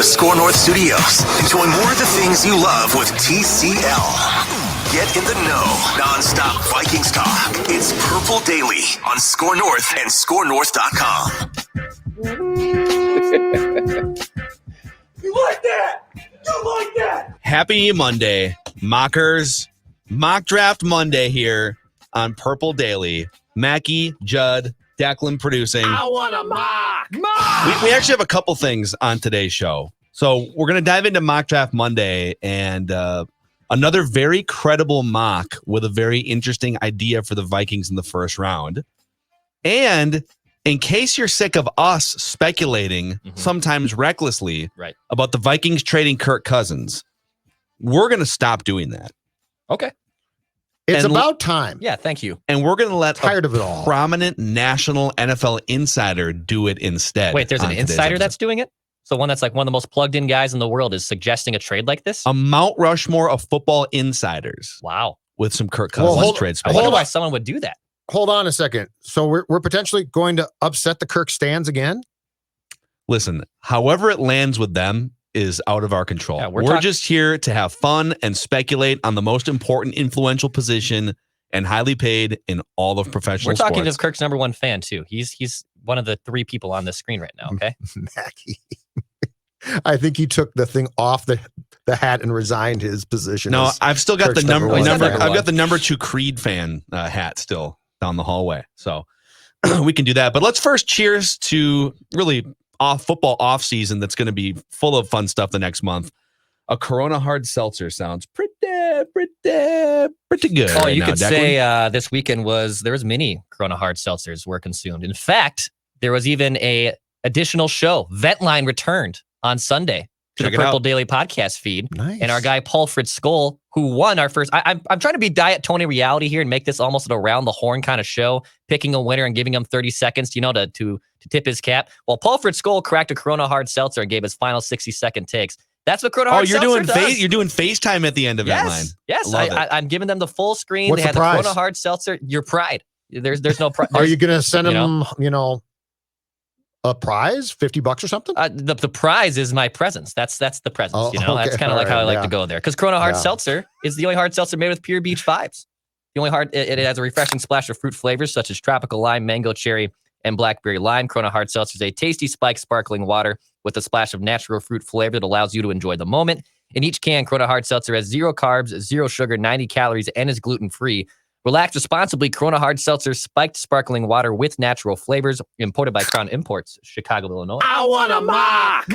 the Score North Studios. Enjoy more of the things you love with TCL. Get in the know. Non-stop Vikings talk. It's Purple Daily on Score North and ScoreNorth.com. You like that? You like that? Happy Monday, Mockers. Mock Draft Monday here on Purple Daily. Mackey, Judd, Declan producing. I want a mock. We actually have a couple things on today's show. So we're going to dive into Mock Draft Monday and another very credible mock with a very interesting idea for the Vikings in the first round. And in case you're sick of us speculating, sometimes recklessly, about the Vikings trading Kirk Cousins, we're going to stop doing that. Okay. It's about time. Yeah, thank you. And we're going to let Tired of it all. prominent national NFL insider do it instead. Wait, there's an on today's insider episode. that's doing it? So one that's like one of the most plugged in guys in the world is suggesting a trade like this? A Mount Rushmore of football insiders Wow. with some Kirk Well, Cousins hold- trade I wonder special. why someone would do that. Hold on a second. So we're potentially going to upset the Kirk stands again? Listen, however it lands with them is out of our control. Yeah, we're just here to have fun and speculate on the most important influential position and highly paid in all of professional We're talking sports. to Kirk's number one fan, too. He's one of the three people on the screen right now, okay? Mackey. I think he took the thing off the hat and resigned his position. No, as I've still got Kirk's the number. number one fan. I've got the number 2 Creed fan hat still down the hallway, so we can do that. But let's first cheers to really football off season that's going to be full of fun stuff the next month. A Corona hard seltzer sounds pretty good. Oh, right you now, could Declan. say this weekend there was mini Corona hard seltzers were consumed. In fact, there was even a additional show. Ventline returned on Sunday to Check the it Purple out. Daily podcast feed. Nice. And our guy Paul Fritz Skoll, who won our first. I'm trying to be Diet Tony reality here and make this almost an around the horn kind of show, picking a winner and giving him 30 seconds, to tip his cap. Well, Paul Fritz Skoll cracked a Corona hard seltzer and gave his final 60-second takes. That's what Corona hard you're seltzer doing does. you're doing FaceTime at the end of that line. Yes, Love it. I'm giving them the full screen. What's they had the the prize? Corona hard seltzer. Your pride. There's no prize. Are you going to send you him, a prize, $50 or something? The prize is my presence. That's the presence. Oh, That's okay. kind of like All how I right, like to go there. Because Corona hard Yeah. seltzer is the only hard seltzer made with pure beach vibes. The only it has a refreshing splash of fruit flavors such as tropical lime, mango, cherry, and blackberry lime. Corona hard seltzer is a tasty spiked sparkling water with a splash of natural fruit flavor that allows you to enjoy the moment. In each can, Corona hard seltzer has 0 carbs, 0 sugar, 90 calories, and is gluten-free. Relax responsibly. Corona hard seltzer, spiked sparkling water with natural flavors, imported by Crown Imports, Chicago, Illinois. I want a mock.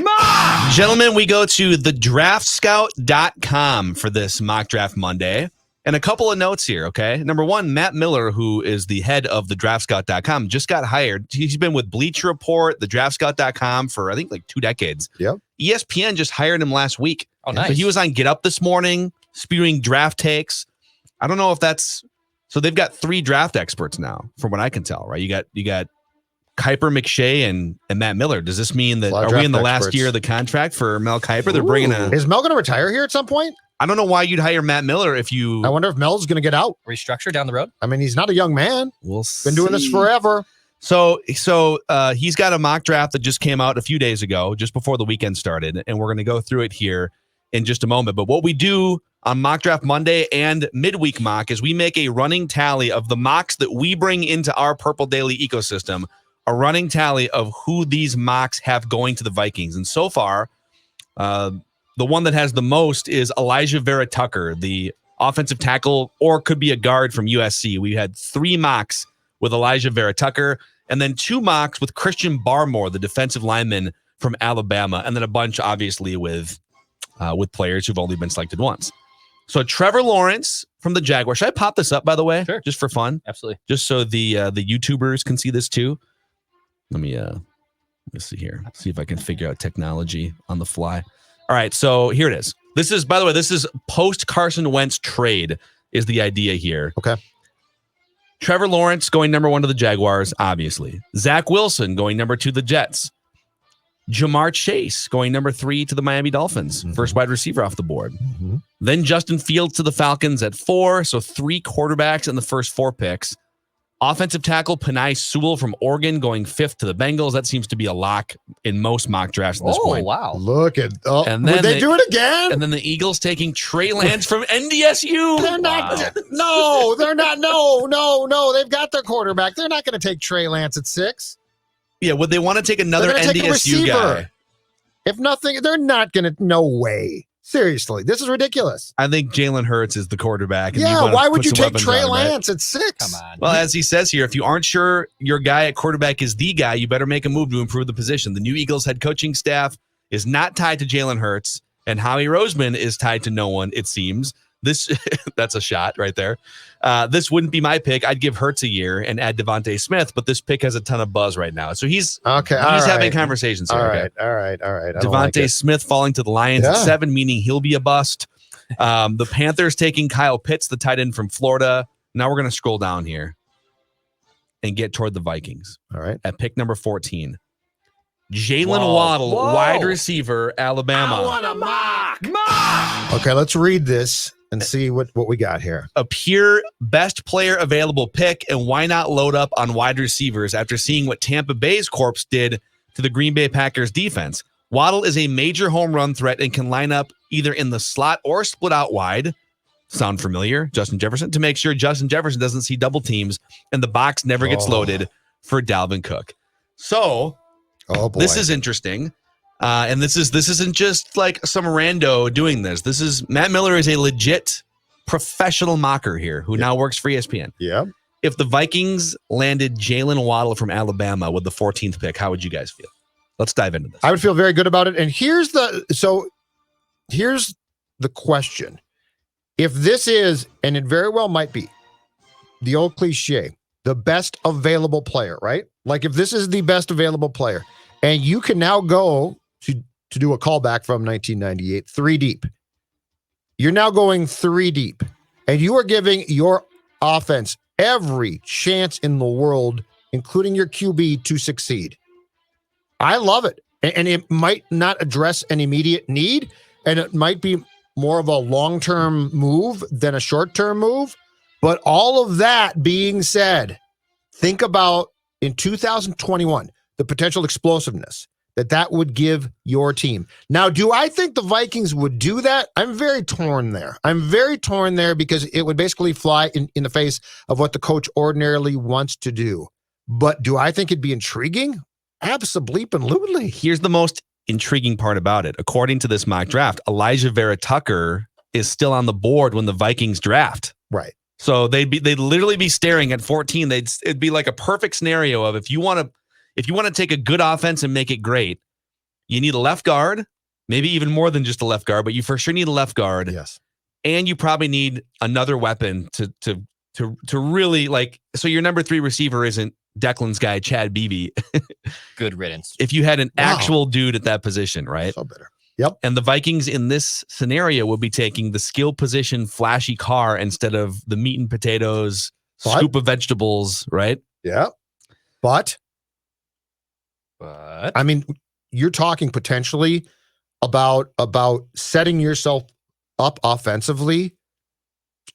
Gentlemen, we go to thedraftscout.com for this Mock Draft Monday. And a couple of notes here, okay? Number one, Matt Miller, who is the head of thedraftscout.com, just got hired. He's been with Bleacher Report, thedraftscout.com for, I think, like 2 decades. Yep. ESPN just hired him last week. Oh, nice. So he was on Get Up this morning, spewing draft takes. I don't know if that's... So they've got 3 draft experts now, from what I can tell, right? You got Kuiper, McShay, and Matt Miller. Does this mean that A lot of are we in the draft last experts. year of the contract for Mel Kiper? They're bringing a... Is Mel going to retire here at some point? I don't know why you'd hire Matt Miller if you... I wonder if Mel's going to get out. Restructure down the road. I mean, he's not a young man. We'll Been doing this see. forever. So he's got a mock draft that just came out a few days ago, just before the weekend started, and we're going to go through it here in just a moment. But what we do on Mock Draft Monday and Midweek Mock is we make a running tally of the mocks that we bring into our Purple Daily ecosystem, a running tally of who these mocks have going to the Vikings. And so far, the one that has the most is Elijah Vera Tucker, the offensive tackle, or could be a guard from USC. We had 3 mocks with Elijah Vera Tucker, and then 2 mocks with Christian Barmore, the defensive lineman from Alabama, and then a bunch, obviously, with players who've only been selected once. So Trevor Lawrence from the Jaguars. Should I pop this up, by the way? Sure. Just for fun? Absolutely. Just so the YouTubers can see this too. Let me see here. See if I can figure out technology on the fly. All right, so here it is. This is, by the way, this is post Carson Wentz trade is the idea here. Okay. Trevor Lawrence going number 1 to the Jaguars, obviously. Zach Wilson going number 2 to the Jets. Jamar Chase going number 3 to the Miami Dolphins, first wide receiver off the board. Then Justin Fields to the Falcons at 4, so 3 quarterbacks in the first 4 picks. Offensive tackle Penei Sewell from Oregon going 5th to the Bengals. That seems to be a lock in most mock drafts at this point. Wow. Look at And would then they do it again? And then the Eagles taking Trey Lance from NDSU. They're not. No, they're not. No. They've got their quarterback. They're not going to take Trey Lance at 6. Yeah, would they want to take another They're gonna take a NDSU receiver. guy? If nothing, they're not going to. No way. Seriously, this is ridiculous. I think Jalen Hurts is the quarterback. And Yeah, wanna why would put you some take weapons Trey on him, right? Lance at 6? Come on. Well, as he says here, if you aren't sure your guy at quarterback is the guy, you better make a move to improve the position. The new Eagles head coaching staff is not tied to Jalen Hurts, and Howie Roseman is tied to no one, it seems. This that's a shot right there. This wouldn't be my pick. I'd give Hurts a year and add Devontae Smith, but this pick has a ton of buzz right now. So he's having conversations here. All okay? right. I don't Devontae like it. Smith falling to the Lions at 7, meaning he'll be a bust. The Panthers taking Kyle Pitts, the tight end from Florida. Now we're going to scroll down here and get toward the Vikings. All right. At pick number 14. Jaylen Whoa. Waddle, Whoa. wide receiver, Alabama. I want a mock. Okay, let's read this and see what we got here. A pure best player available pick, and why not load up on wide receivers after seeing what Tampa Bay's corpse did to the Green Bay Packers defense? Waddle is a major home run threat and can line up either in the slot or split out wide. Sound familiar? Justin Jefferson, to make sure Justin Jefferson doesn't see double teams and the box never gets loaded for Dalvin Cook. So, Oh boy. this is interesting. And this isn't just like some rando doing this. This is Matt Miller is a legit professional mocker here who now works for ESPN. Yeah. If the Vikings landed Jaylen Waddle from Alabama with the 14th pick, how would you guys feel? Let's dive into this. I would feel very good about it. And here's the question. If this is, and it very well might be, the old cliche, the best available player, right? Like if this is the best available player, and you can now go to do a callback from 1998, 3 deep. You're now going 3 deep, and you are giving your offense every chance in the world, including your QB, to succeed. I love it. And it might not address an immediate need, and it might be more of a long-term move than a short-term move. But all of that being said, think about in 2021, the potential explosiveness that would give your team. Now, do I think the Vikings would do that? I'm very torn there. Because it would basically fly in the face of what the coach ordinarily wants to do. But do I think it'd be intriguing? Absolutely. Here's the most intriguing part about it. According to this mock draft, Elijah Vera Tucker is still on the board when the Vikings draft. Right. So they'd literally be staring at 14. It'd be like a perfect scenario of if you want to take a good offense and make it great, you need a left guard, maybe even more than just a left guard, but you for sure need a left guard. Yes. And you probably need another weapon to really like, so your number 3 receiver isn't Declan's guy, Chad Beebe. Good riddance. If you had an actual dude at that position, right? So better. Yep. And the Vikings in this scenario would be taking the skill position flashy car instead of the meat and potatoes, scoop of vegetables, right? Yeah. But I mean, you're talking potentially about setting yourself up offensively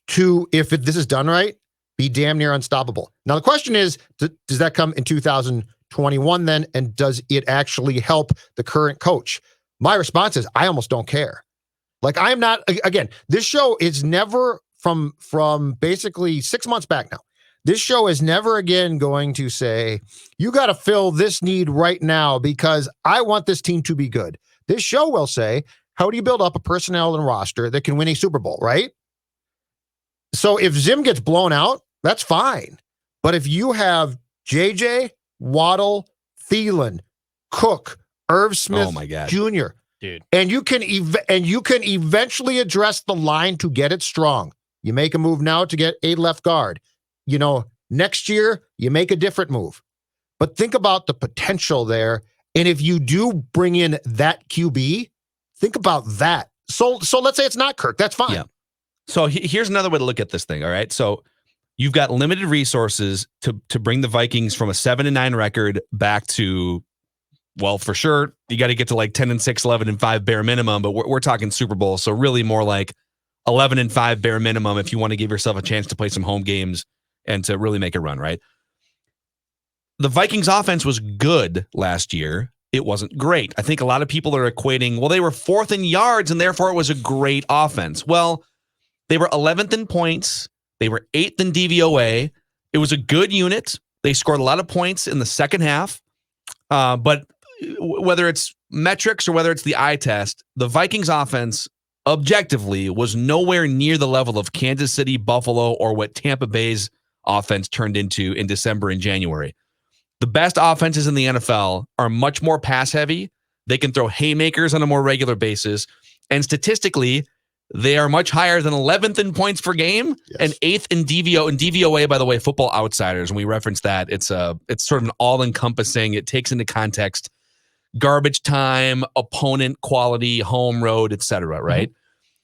to, if this is done right, be damn near unstoppable. Now, the question is, does that come in 2021 then? And does it actually help the current coach? My response is, I almost don't care. Like, I'm not, again, this show is never from basically 6 months back now. This show is never again going to say, you got to fill this need right now because I want this team to be good. This show will say, how do you build up a personnel and roster that can win a Super Bowl, right? So if Zim gets blown out, that's fine. But if you have JJ, Waddle, Thielen, Cook, Irv Smith Jr., dude, and you can eventually address the line to get it strong. You make a move now to get a left guard. You know, next year you make a different move. But think about the potential there. And if you do bring in that QB, think about that. So let's say it's not Kirk. That's fine. Yeah. So here's another way to look at this thing. All right. So you've got limited resources to bring the Vikings from a 7-9 record back to, well, for sure, you got to get to like 10-6, 11-5 bare minimum, but we're talking Super Bowl. So really more like 11-5 bare minimum if you want to give yourself a chance to play some home games and to really make a run, right? The Vikings offense was good last year. It wasn't great. I think a lot of people are equating, well, they were 4th in yards and therefore it was a great offense. Well, they were 11th in points. They were 8th in DVOA. It was a good unit. They scored a lot of points in the second half. But whether it's metrics or whether it's the eye test, the Vikings offense objectively was nowhere near the level of Kansas City, Buffalo, or what Tampa Bay's offense turned into in December and January. The best offenses in the NFL are much more pass heavy. They can throw haymakers on a more regular basis. And statistically, they are much higher than 11th in points per game and 8th in DVO. And DVOA, by the way, Football Outsiders, and we reference that. It's sort of an all-encompassing, it takes into context garbage time, opponent quality, home road, etc. Right?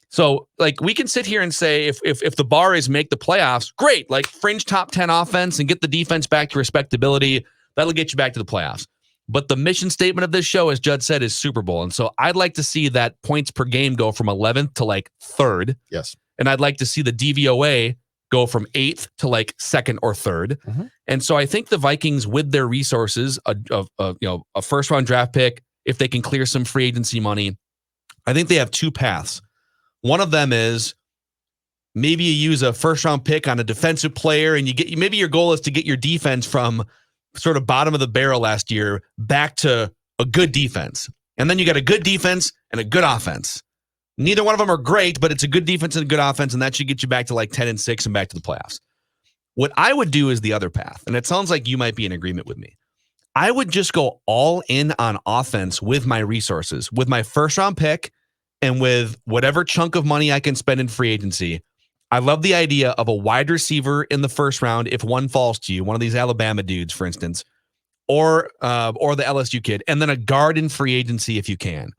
So, like, we can sit here and say if the bar is make the playoffs, great, like fringe top 10 offense and get the defense back to respectability. That'll get you back to the playoffs. But the mission statement of this show, as Judd said, is Super Bowl. And so I'd like to see that points per game go from 11th to like 3rd. Yes. And I'd like to see the DVOA go from 8th to like 2nd or 3rd. And so I think the Vikings, with their resources, a first round draft pick, if they can clear some free agency money, I think they have 2 paths. One of them is maybe you use a first round pick on a defensive player and maybe your goal is to get your defense from sort of bottom of the barrel last year back to a good defense. And then you got a good defense and a good offense. Neither one of them are great, but it's a good defense and a good offense, and that should get you back to like 10-6 and back to the playoffs. What I would do is the other path, and it sounds like you might be in agreement with me. I would just go all in on offense with my resources, with my first round pick and with whatever chunk of money I can spend in free agency. I love the idea of a wide receiver in the first round if one falls to you, one of these Alabama dudes, for instance, or the LSU kid, and then a guard in free agency if you can.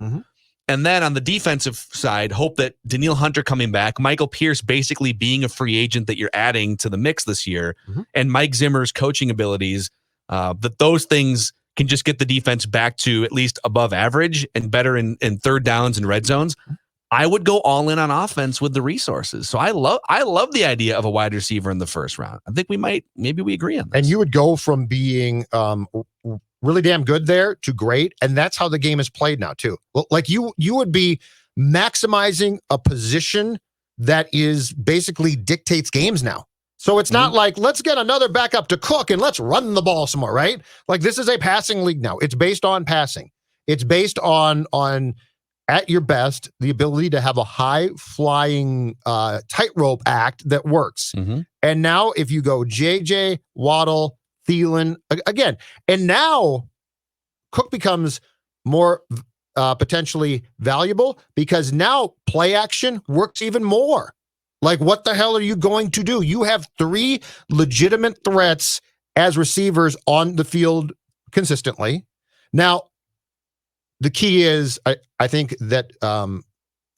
And then on the defensive side, hope that Danielle Hunter coming back, Michael Pierce basically being a free agent that you're adding to the mix this year, and Mike Zimmer's coaching abilities, that those things can just get the defense back to at least above average and better in third downs and red zones. I would go all in on offense with the resources. So I love the idea of a wide receiver in the first round. I think maybe we agree on this. And you would go from being really damn good there to great. And that's how the game is played now too. Like you would be maximizing a position that is basically dictates games now. So it's not like, let's get another backup to Cook and let's run the ball some more, right? Like this is a passing league now. It's based on passing. It's based on at your best, the ability to have a high-flying tightrope act that works. And now if you go JJ, Waddle, Thielen, again, and now Cook becomes more potentially valuable because now play action works even more. Like, what the hell are you going to do? You have 3 legitimate threats as receivers on the field consistently. Now, the key is, I think that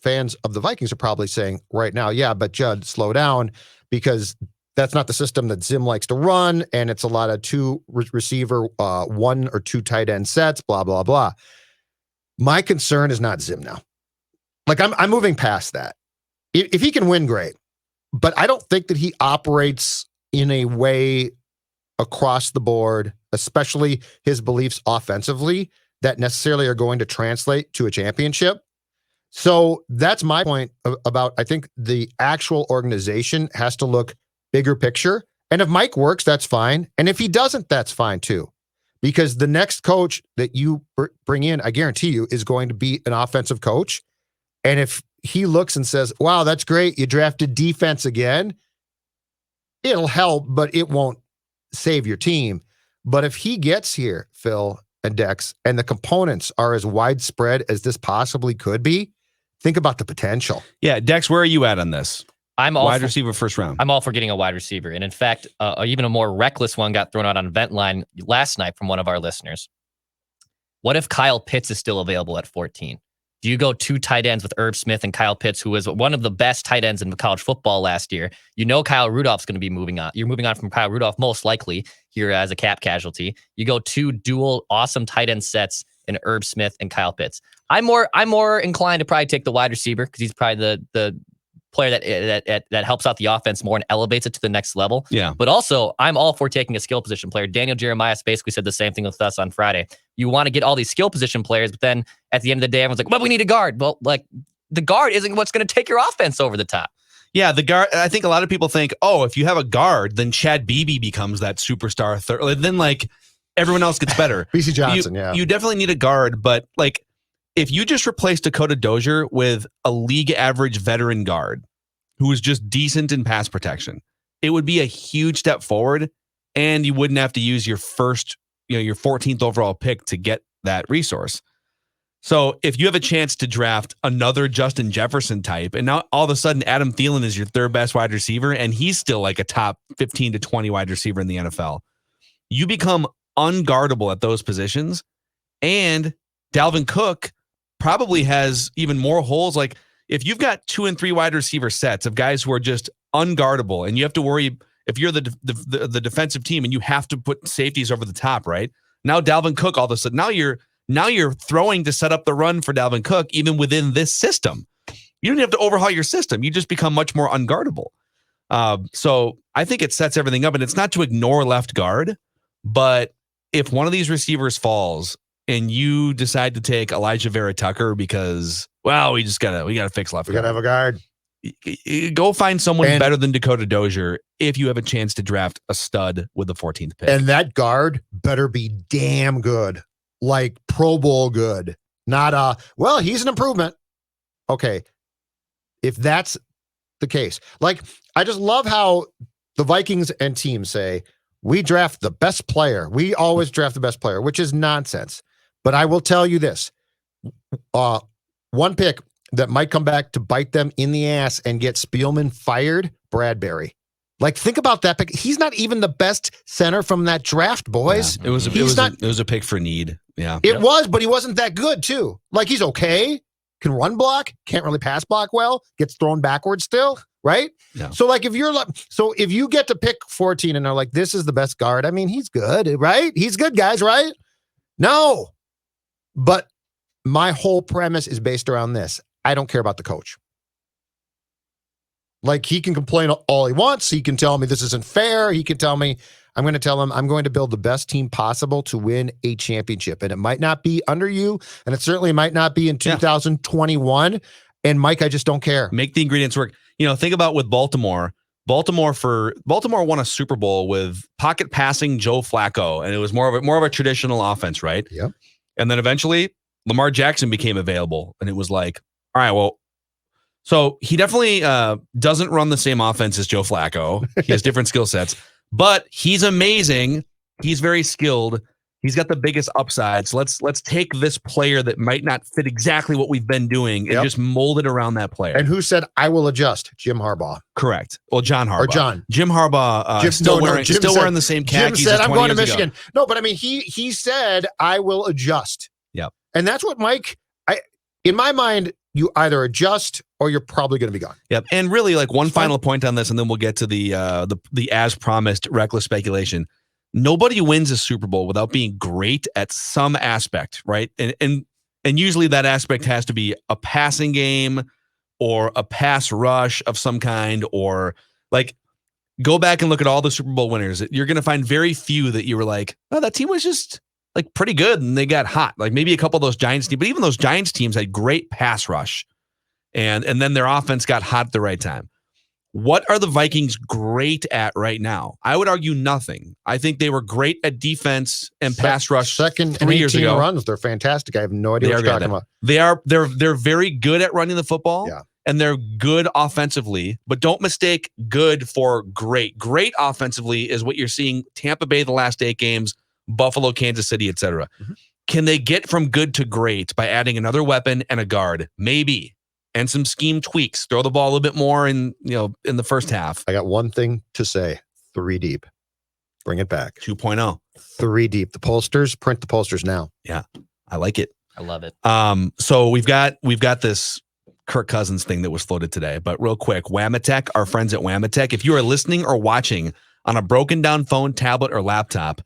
fans of the Vikings are probably saying right now, yeah, but Judd, slow down, because that's not the system that Zim likes to run, and it's a lot of 2 receiver, 1 or 2 tight end sets, blah, blah, blah. My concern is not Zim now. Like, I'm moving past that. If he can win, great. But I don't think that he operates in a way across the board, especially his beliefs offensively, that necessarily are going to translate to a championship. So that's my point about, I think the actual organization has to look bigger picture. And if Mike works, that's fine. And if he doesn't, that's fine too. Because the next coach that you bring in, I guarantee you, is going to be an offensive coach. And if he looks and says, wow, that's great, you drafted defense again, it'll help, but it won't save your team. But if he gets here, Phil and Dex, and the components are as widespread as this possibly could be, think about the potential. Yeah, Dex, where are you at on this? I'm all wide receiver first round. I'm all for getting a wide receiver. And in fact, even a more reckless one got thrown out on Vent Line last night from one of our listeners. What if Kyle Pitts is still available at 14? Do you go 2 tight ends with Irv Smith and Kyle Pitts, who was one of the best tight ends in college football last year? You know Kyle Rudolph's going to be moving on. You're moving on from Kyle Rudolph most likely here as a cap casualty. You go 2 dual awesome tight end sets in Irv Smith and Kyle Pitts. I'm more inclined to probably take the wide receiver because he's probably the player that helps out the offense more and elevates it to the next level. Yeah. But also, I'm all for taking a skill position player. Daniel Jeremiah basically said the same thing with us on Friday. You want to get all these skill position players, but then at the end of the day, everyone's like, well, we need a guard. Well, like, the guard isn't what's going to take your offense over the top. Yeah, the guard. I think a lot of people think, oh, if you have a guard, then Chad Beebe becomes that superstar. Then like everyone else gets better. BC Johnson, You definitely need a guard, but like if you just replace Dakota Dozier with a league average veteran guard who is just decent in pass protection, it would be a huge step forward, and you wouldn't have to use your 14th overall pick to get that resource. So if you have a chance to draft another Justin Jefferson type, and now all of a sudden Adam Thielen is your third best wide receiver, and he's still like a top 15 to 20 wide receiver in the NFL, you become unguardable at those positions. And Dalvin Cook probably has even more holes. Like if you've got 2 and 3 wide receiver sets of guys who are just unguardable, and you have to worry if you're the defensive team and you have to put safeties over the top, right? Now Dalvin Cook, all of a sudden, now you're throwing to set up the run for Dalvin Cook, even within this system. You don't have to overhaul your system. You just become much more unguardable. So I think it sets everything up, and it's not to ignore left guard, but if one of these receivers falls and you decide to take Elijah Vera Tucker because, well, we gotta fix left guard. We gotta have a guard. Go find someone better than Dakota Dozier if you have a chance to draft a stud with the 14th pick. And that guard better be damn good. Like Pro Bowl good, not well, he's an improvement. Okay. If that's the case, like, I just love how the Vikings and teams say, we draft the best player. We always draft the best player, which is nonsense. But I will tell you this, one pick that might come back to bite them in the ass and get Spielman fired, Bradbury. Like, think about that pick. He's not even the best center from that draft, boys. Yeah, it was a pick for need. Yeah, it was, but he wasn't that good too. Like, he's okay, can run block, can't really pass block well, gets thrown backwards still, right? Yeah. So like, if you get to pick 14 and they're like, this is the best guard. I mean, he's good, right? He's good, guys, right? No, but my whole premise is based around this. I don't care about the coach. Like, he can complain all he wants. He can tell me this isn't fair. He can tell me, I'm going to tell him I'm going to build the best team possible to win a championship. And it might not be under you, and it certainly might not be in 2021. And Mike, I just don't care. Make the ingredients work. Think about with Baltimore. Baltimore won a Super Bowl with pocket passing Joe Flacco, and it was more of a traditional offense, right? Yep. And then eventually Lamar Jackson became available, and it was like, all right, well, so he definitely doesn't run the same offense as Joe Flacco. He has different skill sets, but he's amazing. He's very skilled. He's got the biggest upside. So let's take this player that might not fit exactly what we've been doing and just mold it around that player. And who said, I will adjust? Jim Harbaugh. Correct. Well, John Harbaugh. Or John. Jim Harbaugh still wearing the same khakis. Jim said, I'm going to Michigan. Ago. No, but I mean, he said, I will adjust. Yep. And that's what Mike, in my mind, you either adjust or you're probably going to be gone. Yep. And really, like, one final point on this, and then we'll get to the as promised reckless speculation. Nobody wins a Super Bowl without being great at some aspect, right? And usually that aspect has to be a passing game or a pass rush of some kind, or like, go back and look at all the Super Bowl winners. You're going to find very few that you were like, oh, that team was just like pretty good and they got hot. Like maybe a couple of those Giants teams, but even those Giants teams had great pass rush, and then their offense got hot at the right time. What are the Vikings great at right now? I would argue nothing. I think they were great at defense and pass rush. Second 3 years ago. runs, they're fantastic. I have no idea what you're talking about. They're very good at running the football. Yeah. And they're good offensively, but don't mistake good for great. Great offensively is what you're seeing Tampa Bay the last 8 games, Buffalo, Kansas City, etc. Mm-hmm. Can they get from good to great by adding another weapon and a guard? Maybe. And some scheme tweaks. Throw the ball a little bit more in the first half. I got one thing to say. 3 deep. Bring it back. 2.0. 3 deep. The pollsters, print the pollsters now. Yeah. I like it. I love it. So we've got this Kirk Cousins thing that was floated today, but real quick, Whamatech, our friends at Whamatech, if you are listening or watching on a broken down phone, tablet, or laptop,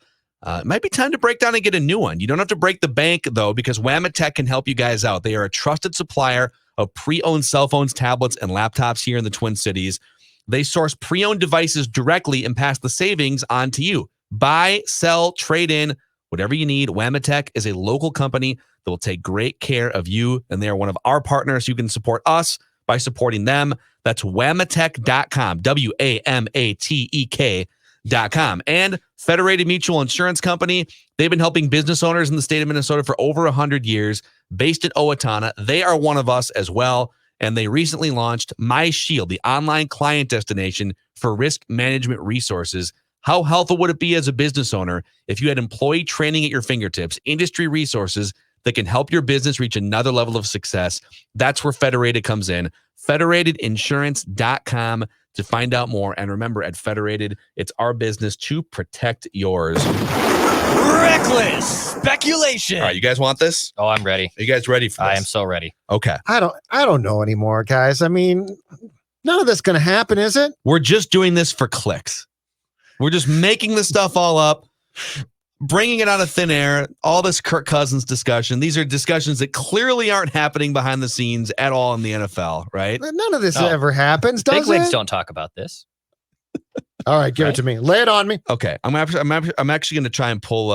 it might be time to break down and get a new one. You don't have to break the bank though, because Whamatech can help you guys out. They are a trusted supplier of pre-owned cell phones, tablets, and laptops here in the Twin Cities. They source pre-owned devices directly and pass the savings on to you. Buy, sell, trade in, whatever you need. Wamatech is a local company that will take great care of you, and they are one of our partners. You can support us by supporting them. That's wamatech.com, WAMATEK.com. And Federated Mutual Insurance Company, they've been helping business owners in the state of Minnesota for over 100 years, based in Owatonna. They are one of us as well, and they recently launched My Shield, the online client destination for risk management resources. How helpful would it be as a business owner if you had employee training at your fingertips, industry resources that can help your business reach another level of success? That's where Federated comes in. Federatedinsurance.com to find out more. And remember, at Federated, it's our business to protect yours. Reckless speculation. All right, you guys want this? Oh, I'm ready. Are you guys ready for this? I am so ready. Okay. I don't know anymore, guys. I mean, none of this going to happen, is it? We're just doing this for clicks. We're just making this stuff all up, bringing it out of thin air, all this Kirk Cousins discussion. These are discussions that clearly aren't happening behind the scenes at all in the NFL, right? None of this ever happens, Big does wigs it? don't talk about this. All right, give it to me. Lay it on me. Okay. I'm actually going to try and pull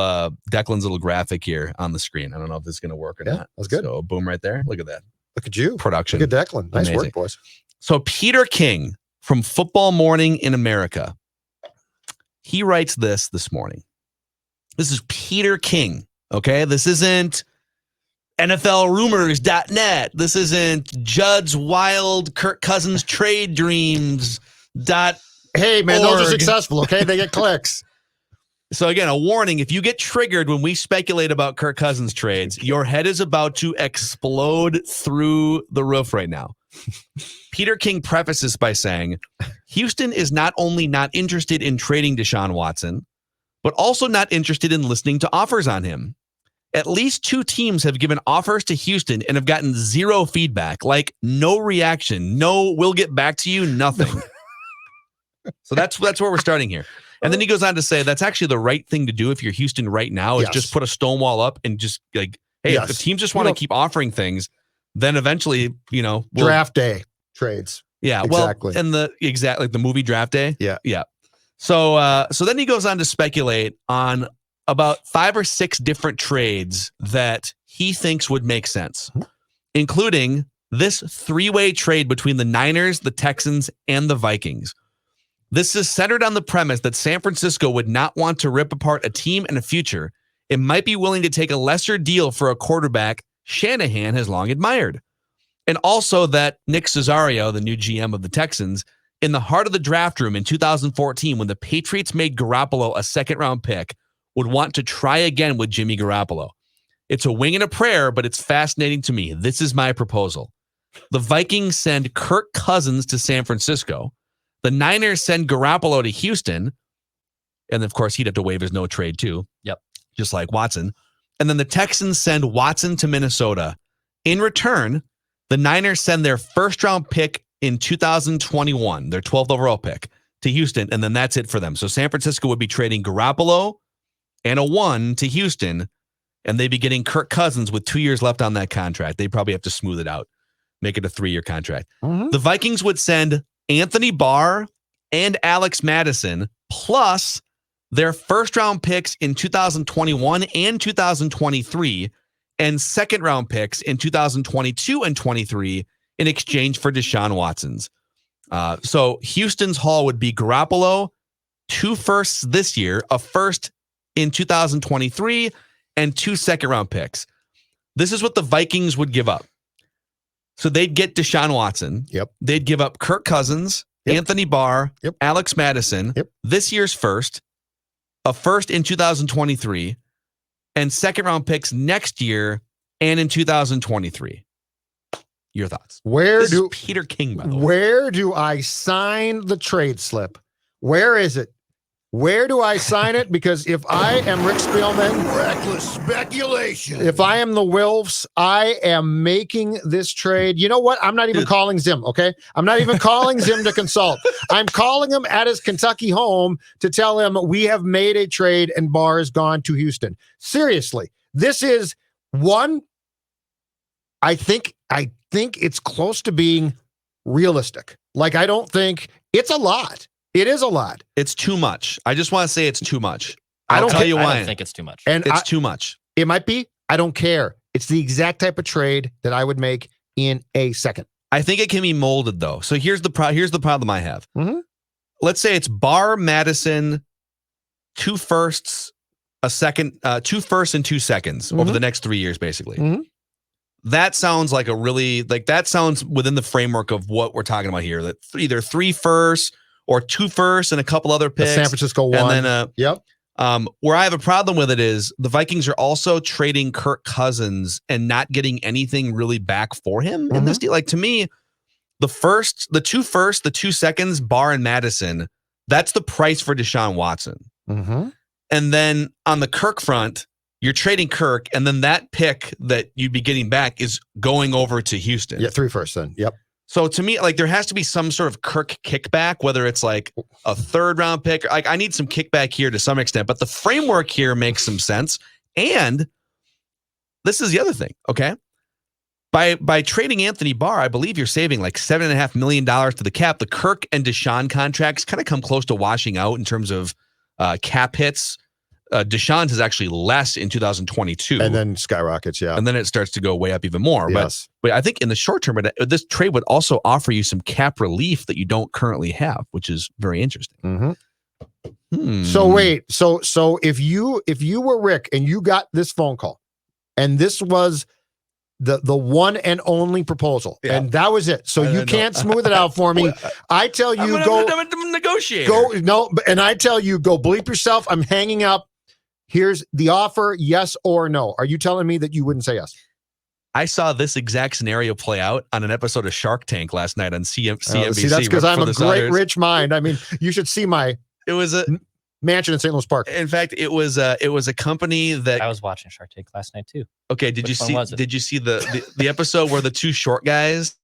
Declan's little graphic here on the screen. I don't know if this is going to work or not. That's good. So boom right there. Look at that. Look at you. Production. Look at Declan. Nice Amazing. work, boys. So Peter King from Football Morning in America, he writes this morning. This is Peter King, okay? This isn't NFLrumors.net. This isn't Judd's Wild Kirk Cousins Trade Dreams. Hey, man, those are org. successful, okay? They get clicks. So again, a warning, if you get triggered when we speculate about Kirk Cousins trades, your head is about to explode through the roof right now. Peter King prefaces by saying, Houston is not only not interested in trading Deshaun Watson, but also not interested in listening to offers on him. At least 2 teams have given offers to Houston and have gotten zero feedback, like no reaction, no we'll get back to you, nothing. So that's where we're starting here. And then he goes on to say that's actually the right thing to do if you're Houston right now is just put a stone wall up and just like, hey, if the teams just want to keep offering things, then eventually, Draft day trades. Yeah, exactly. Well, and the movie Draft Day. Yeah. So then he goes on to speculate on about 5 or 6 different trades that he thinks would make sense, including this 3-way trade between the Niners, the Texans, and the Vikings. This is centered on the premise that San Francisco would not want to rip apart a team and a future. It might be willing to take a lesser deal for a quarterback Shanahan has long admired. And also that Nick Caesaro, the new GM of the Texans, in the heart of the draft room in 2014, when the Patriots made Garoppolo a second-round pick, would want to try again with Jimmy Garoppolo. It's a wing and a prayer, but it's fascinating to me. This is my proposal. The Vikings send Kirk Cousins to San Francisco. The Niners send Garoppolo to Houston. And of course, he'd have to waive his no trade too. Yep. Just like Watson. And then the Texans send Watson to Minnesota. In return, the Niners send their first-round pick in 2021, their 12th overall pick, to Houston, and then that's it for them. So San Francisco would be trading Garoppolo and a 1 to Houston, and they'd be getting Kirk Cousins with 2 years left on that contract. They probably have to smooth it out, make it a 3-year contract. Mm-hmm. The Vikings would send Anthony Barr and Alex Madison, plus their first-round picks in 2021 and 2023, and second-round picks in 2022 and 23 in exchange for Deshaun Watson's. So Houston's haul would be Garoppolo, 2 firsts this year, a first in 2023, and 2 second-round picks. This is what the Vikings would give up. So they'd get Deshaun Watson. Yep. They'd give up Kirk Cousins, Anthony Barr, Alex Madison, this year's first, a first in 2023, and second-round picks next year and in 2023. Your thoughts? This is Peter King, by the way. Where do I sign the trade slip? Where is it? Where do I sign it? Because if I am Rick Spielman, Reckless speculation. if I am the Wilfs, I am making this trade. You know what? I'm not even calling Zim, okay? I'm not even calling Zim to consult. I'm calling him at his Kentucky home to tell him we have made a trade and Barr has gone to Houston. Seriously, this is one I think it's close to being realistic. Like, I don't think it's a lot. It is a lot. It's too much. I just want to say it's too much. I I'll don't tell you I why. don't think it's too much. And It's too much. it might be. I don't care. It's the exact type of trade that I would make in a second. I think it can be molded though. So here's the problem I have. Mhm. Let's say it's Barr, Madison, 2 firsts, a second, 2 firsts and 2 seconds over Mhm. the next 3 years, basically. Mhm. That sounds like that sounds within the framework of what we're talking about here. That either 3 firsts or 2 firsts and a couple other The picks. San Francisco one. And then Yep. where I have a problem with it is the Vikings are also trading Kirk Cousins and not getting anything really back for him in this deal. Like, to me, the 2 firsts, the 2 seconds, Barr and Madison, that's the price for Deshaun Watson. Mm-hmm. And then on the Kirk front, you're trading Kirk, and then that pick that you'd be getting back is going over to Houston. Yeah, 3 firsts then. Yep. So to me, like, there has to be some sort of Kirk kickback, whether it's like a 3rd round pick. Like, I need some kickback here to some extent, but the framework here makes some sense. And this is the other thing, okay? By trading Anthony Barr, I believe you're saving like $7.5 million to the cap. The Kirk and Deshaun contracts kind of come close to washing out in terms of cap hits. Deshaun's is actually less in 2022. And then skyrockets, yeah. And then it starts to go way up even more. Yes. But I think in the short term, this trade would also offer you some cap relief that you don't currently have, which is very interesting. Mm-hmm. So wait, so if you were Rick and you got this phone call, and this was the one and only proposal, and that was it. So you can't smooth it out for me. I tell you, I'm a negotiator. And I tell you, go bleep yourself. I'm hanging up. Here's the offer, yes or no. Are you telling me that you wouldn't say yes? I saw this exact scenario play out on an episode of Shark Tank last night on CNBC. See, that's because I'm a great rich mind. I mean, you should see my mansion in St. Louis Park. In fact, it was a company that I was watching Shark Tank last night too. Okay, did you see the episode where the 2 short guys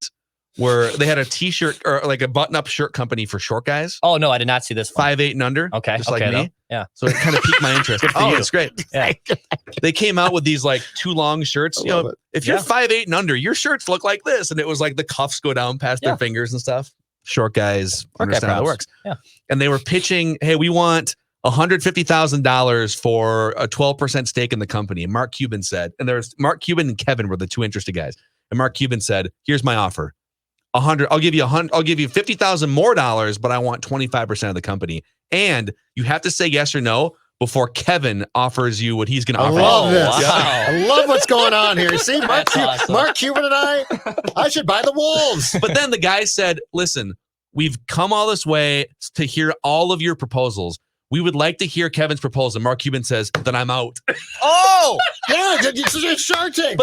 they had a t-shirt or like a button-up shirt company for short guys? Oh no, I did not see this one. 5'8" and under. Okay, just like me. though. Yeah. So it kind of piqued my interest. Good for you. It's great. Yeah. They came out with these like 2 long shirts. You know, if you're 5'8" and under, your shirts look like this, and it was like the cuffs go down past their fingers and stuff. Short guys understand how it works. Yeah. And they were pitching, hey, we want $150,000 for a 12% stake in the company. And Mark Cuban said, and Mark Cuban and Kevin were the 2 interested guys. And Mark Cuban said, here's my offer. I'll give you $50,000 more, but I want 25% of the company. And you have to say yes or no before Kevin offers you what he's going to offer. I love this. Wow. I love what's going on here. See, Awesome. Mark Cuban and I should buy the Wolves. But then the guy said, listen, we've come all this way to hear all of your proposals. We would like to hear Kevin's proposal. Mark Cuban says, then I'm out. Oh, yeah, it's Shark Tank.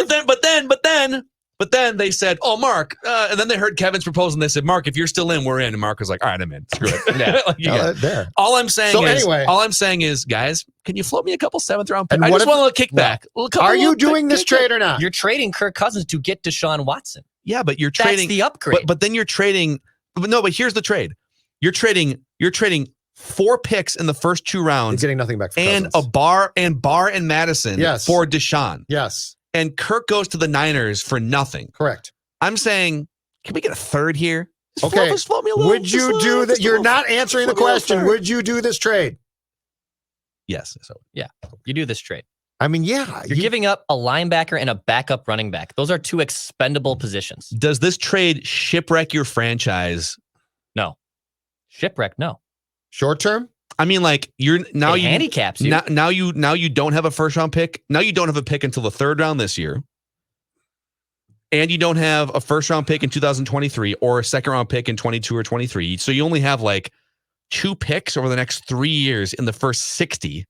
But then they said, oh, Mark. And then they heard Kevin's proposal and they said, Mark, if you're still in, we're in. And Mark was like, all right, I'm in. Screw it. Yeah. There. All I'm saying is, guys, can you float me a couple 7th round picks? And I what just want a little kickback. Are you doing this trade or not? You're trading Kirk Cousins to get Deshaun Watson. Yeah, but you're trading. That's the upgrade. But then you're trading. But here's the trade. You're trading 4 picks in the first 2 rounds. He's getting nothing back for and Cousins. Barr and Madison for Deshaun. Yes. And Kirk goes to the Niners for nothing. Correct. I'm saying, can we get a 3rd here? Okay. Just float me a little. Would you do that? You're not answering the question. Would you do this trade? Yes. So yeah, you do this trade. I mean, yeah. You're giving up a linebacker and a backup running back. Those are 2 expendable positions. Does this trade shipwreck your franchise? No. Shipwreck, no. Short term? I mean, like handicaps you. Now you don't have a 1st round pick. Now you don't have a pick until the 3rd round this year. And you don't have a 1st round pick in 2023 or a 2nd round pick in 22 or 23. So you only have like 2 picks over the next 3 years in the first 60.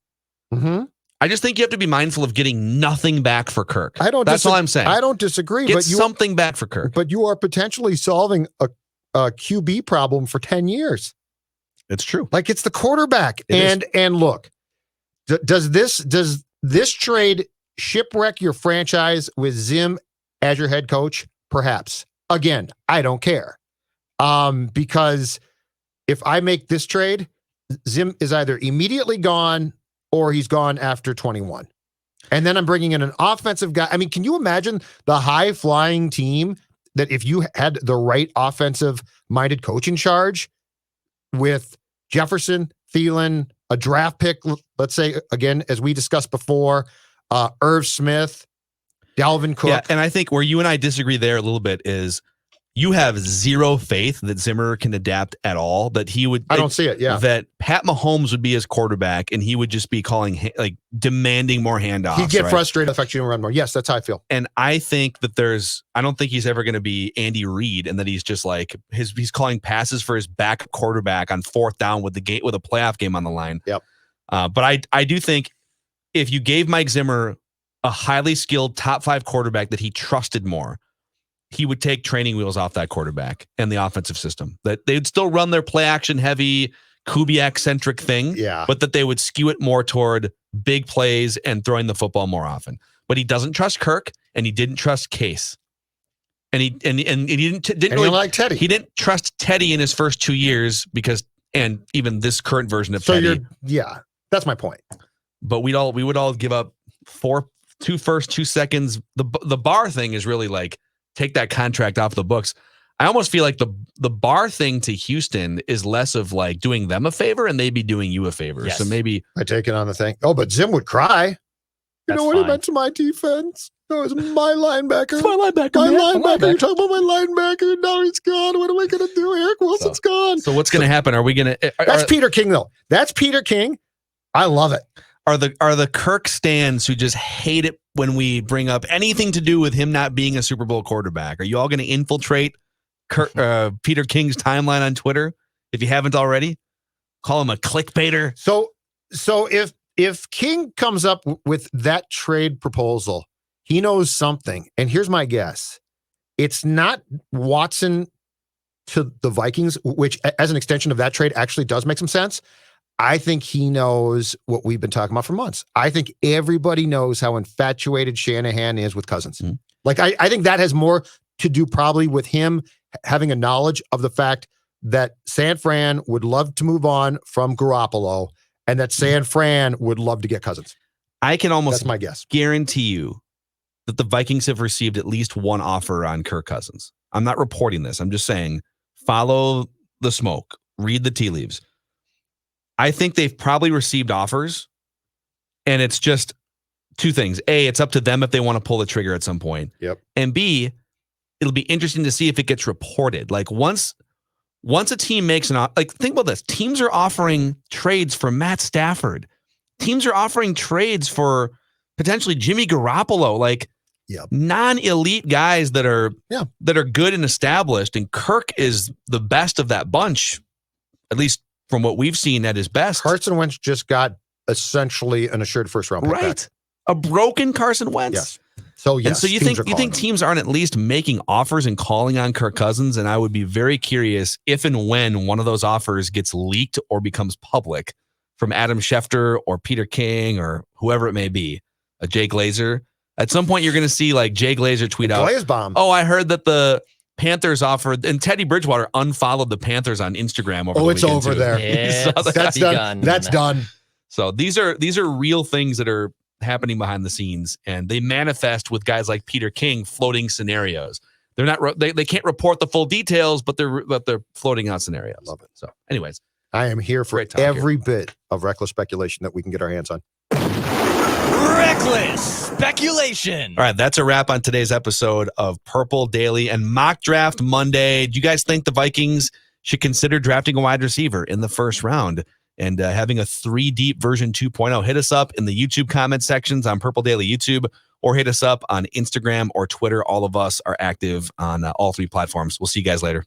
Mm-hmm. I just think you have to be mindful of getting nothing back for Kirk. That's all I'm saying. I don't disagree. Get something back for Kirk. But you are potentially solving a QB problem for 10 years. It's true. Like, it's the quarterback. And look, does this trade shipwreck your franchise with Zim as your head coach? Perhaps. Again, I don't care. Because if I make this trade, Zim is either immediately gone or he's gone after 21. And then I'm bringing in an offensive guy. I mean, can you imagine the high-flying team that if you had the right offensive-minded coach in charge with Jefferson, Thielen, a draft pick, let's say, again, as we discussed before, Irv Smith, Dalvin Cook. Yeah, and I think where you and I disagree there a little bit is you have zero faith that Zimmer can adapt at all, that he would. I don't see it, yeah. That Pat Mahomes would be his quarterback and he would just be demanding more handoffs. He'd get frustrated if you don't run more. Yes, that's how I feel. And I think that I don't think he's ever going to be Andy Reid and that he's just like, he's calling passes for his back quarterback on 4th down with a playoff game on the line. Yep. But I do think if you gave Mike Zimmer a highly skilled top 5 quarterback that he trusted more, he would take training wheels off that quarterback and the offensive system. That they would still run their play action heavy, Kubiak-centric thing, but that they would skew it more toward big plays and throwing the football more often. But he doesn't trust Kirk, and he didn't trust Case, and he didn't really like Teddy. He didn't trust Teddy in his first 2 years and even this current version of Teddy. That's my point. But we would all give up 2 first, 2 seconds. The Barr thing is really like, take that contract off the books. I almost feel like the Barr thing to Houston is less of like doing them a favor and they be doing you a favor. Yes. So maybe I take it on the thing. Oh, but Zim would cry. You know what he meant to my defense? That was my linebacker. It's my linebacker. My man. linebacker. You're talking about my linebacker. Now he's gone. What am I going to do? Eric Wilson's gone. So what's going to happen? Are we going to? That's Peter King, though. That's Peter King. I love it. Are the Kirk stans who just hate it when we bring up anything to do with him not being a Super Bowl quarterback? Are you all going to infiltrate Peter King's timeline on Twitter if you haven't already? Call him a clickbaiter. So if King comes up with that trade proposal, he knows something. And here's my guess: it's not Watson to the Vikings, which as an extension of that trade actually does make some sense. I think he knows what we've been talking about for months. I think everybody knows how infatuated Shanahan is with Cousins. Mm-hmm. Like, I think that has more to do probably with him having a knowledge of the fact that San Fran would love to move on from Garoppolo and that San Fran would love to get Cousins. I can almost That's my guess. Guarantee you that the Vikings have received at least one offer on Kirk Cousins. I'm not reporting this. I'm just saying, follow the smoke, read the tea leaves. I think they've probably received offers, and it's just 2 things. A, it's up to them if they want to pull the trigger at some point. Yep. And B, it'll be interesting to see if it gets reported. Like once a team makes think about this. Teams are offering trades for Matt Stafford. Teams are offering trades for potentially Jimmy Garoppolo, non-elite guys that are good and established. And Kirk is the best of that bunch, at least from what we've seen at his best. Carson Wentz just got essentially an assured first round pick. Right. Back. A broken Carson Wentz. Yes. So yes. And so you think teams aren't at least making offers and calling on Kirk Cousins? And I would be very curious if and when one of those offers gets leaked or becomes public from Adam Schefter or Peter King or whoever it may be, a Jay Glazer. At some point, you're going to see like Jay Glazer tweet out, "Oh, I heard that the Panthers offered," and Teddy Bridgewater unfollowed the Panthers on Instagram over the weekend. It's over too. there. Yeah, that's done. That's done. So these are real things that are happening behind the scenes, and they manifest with guys like Peter King floating scenarios. They're not they can't report the full details, but they're floating out scenarios. Love it. So, anyways, I am here for every bit of reckless speculation that we can get our hands on. Reckless speculation. All right, that's a wrap on today's episode of Purple Daily and Mock Draft Monday. Do you guys think the Vikings should consider drafting a wide receiver in the first round and having a 3-deep version 2.0? Hit us up in the YouTube comment sections on Purple Daily YouTube, or hit us up on Instagram or Twitter. All of us are active on all 3 platforms. We'll see you guys later.